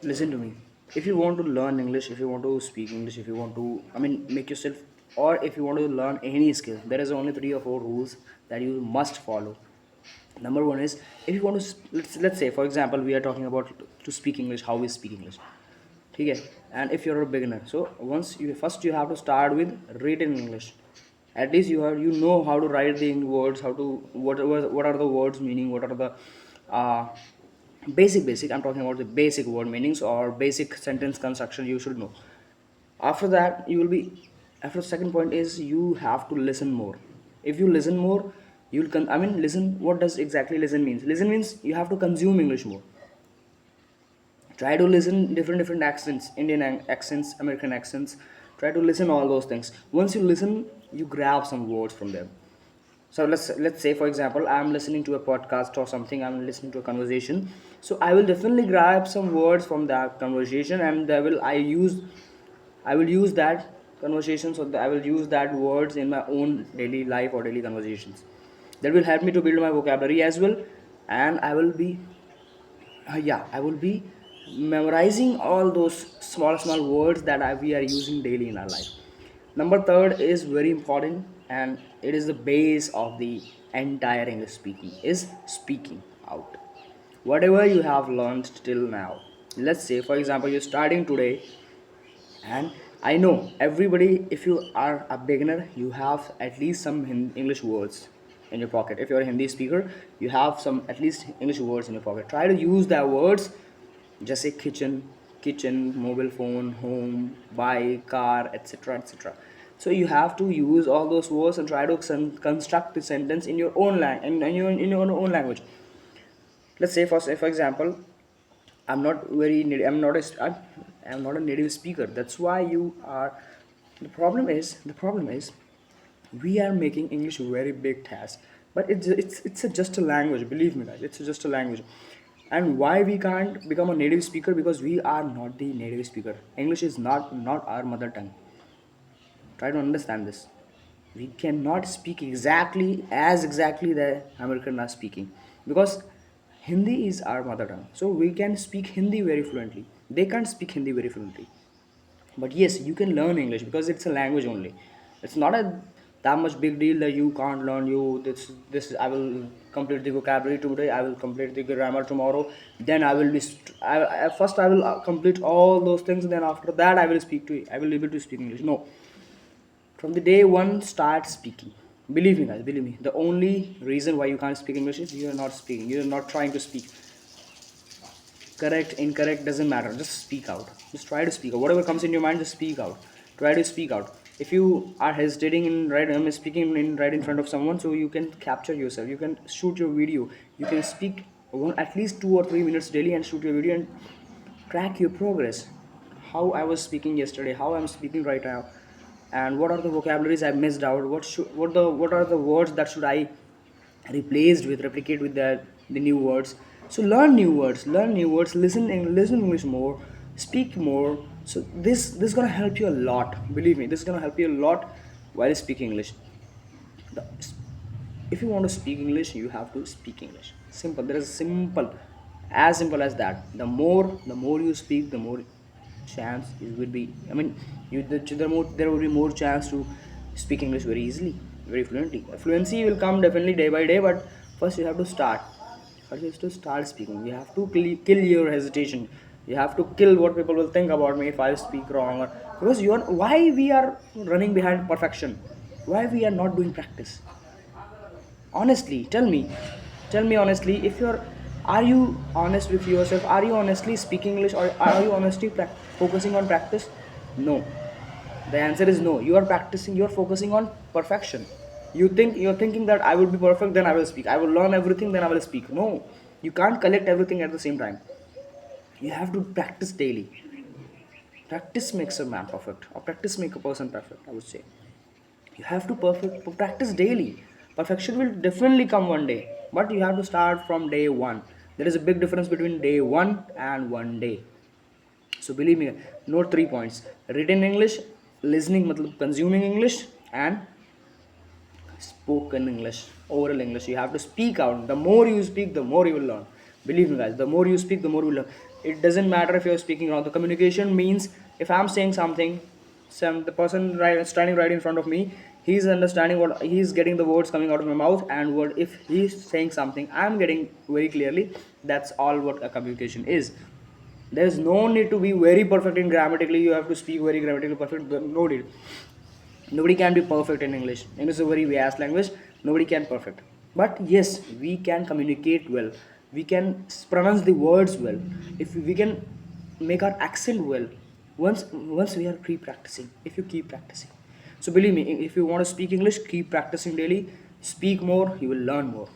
Listen to me. If you want to learn English, if you want to speak English, if you want to, make yourself, or if you want to learn any skill, there is only three or four rules that you must follow. Number one is, if you want to, let's say, for example, we are talking about to speak English, how we speak English. Okay? And if you're a beginner, so once you first you have to start with written English. At least you know how to write the words, how to what are the words meaning, what are the uh, basic. I'm talking about the basic word meanings or basic sentence construction. You should know. After that, you will be. After the second point is, you have to listen more. If you listen more, you'll listen. What does exactly listen means? Listen means you have to consume English more. Try to listen different accents, Indian accents, American accents. Try to listen all those things. Once you listen, you grab some words from them. So let's say, for example, I'm listening to a podcast or something, I'm listening to a conversation. So I will definitely grab some words from that conversation, and I will use that conversation, so that I will use that words in my own daily life or daily conversations. That will help me to build my vocabulary as well. And I will be I will be memorizing all those small words that we are using daily in our life. Number third is very important, and it is the base of the entire English speaking, is speaking out. Whatever you have learned till now, let's say, for example, you're starting today, and I know everybody, if you are a beginner, you have at least some English words in your pocket. If you're a Hindi speaker, you have some at least English words in your pocket. Try to use that words. Just say kitchen, mobile phone, home, bike, car, etc, etc. So you have to use all those words and try to construct the sentence in your own in your own language. Let's say, for example, I'm not a native speaker. That's why you are. The problem is we are making English a very big task, but just a language. Believe me, guys, it's just a language. And why we can't become a native speaker? Because we are not the native speaker. English is not our mother tongue. Try to understand this. We cannot speak exactly the American are speaking, because Hindi is our mother tongue. So we can speak Hindi very fluently. They can't speak Hindi very fluently. But yes, you can learn English because it's a language only. It's not a that much big deal that you can't learn. I will complete the vocabulary today, I will complete the grammar tomorrow, then I will be first I will complete all those things, and then after that I will be able to speak English. No, from the day one, start speaking. Believe me, guys, believe me, the only reason why you can't speak English is you are not speaking, you are not trying to speak. Correct, incorrect, doesn't matter, just speak out. Just try to speak out. Whatever comes in your mind, just speak out. Try to speak out. If you are hesitating in speaking in right in front of someone, so you can capture yourself, you can shoot your video, you can speak at least 2 or 3 minutes daily and shoot your video and track your progress. How I was speaking yesterday, how I'm speaking right now, and what are the vocabularies I missed out, what are the words that should I replicate with the new words. So learn new words, listen English more, speak more. So this is gonna help you a lot. Believe me, this is gonna help you a lot while speaking English. the, if you want to speak English, you have to speak English. Simple. There is simple, as simple as that. The more you speak, the more chance it will be. There will be more chance to speak English very easily, very fluently. Fluency will come definitely day by day, but first you have to start. First you have to start speaking. You have to kill your hesitation. You have to kill what people will think about me if I speak wrong. Because why we are running behind perfection? Why we are not doing practice? Honestly, tell me honestly, if you're are you honest with yourself? Are you honestly speaking English, or are you honestly focusing on practice? No. The answer is no. You are practicing, you're focusing on perfection. You're thinking that I will be perfect, then I will speak, I will learn everything, then I will speak. No, you can't collect everything at the same time. You have to practice daily. Practice makes a man perfect, or practice make a person perfect, I would say. You have to practice daily. Perfection will definitely come one day, but you have to start from day one. There is a big difference between day one and one day. So believe me, note 3 points: written English, listening matlab consuming English, and spoken English, oral English. You have to speak out. The more you speak, the more you will learn. Believe me, guys, the more you speak, the more you learn. It doesn't matter if you're speaking wrong. The communication means if I'm saying something, the person standing right in front of me, he's understanding what he's getting, the words coming out of my mouth, and what if he's saying something, I'm getting very clearly. That's all what a communication is. There's no need to be very perfect in grammatically. You have to speak very grammatically perfect. No need. Nobody can be perfect in English. English is a very vast language. Nobody can perfect. But yes, we can communicate well. We can pronounce the words well. If we can make our accent well, once we are pre-practicing, if you keep practicing. So believe me, if you want to speak English, keep practicing daily. Speak more, you will learn more.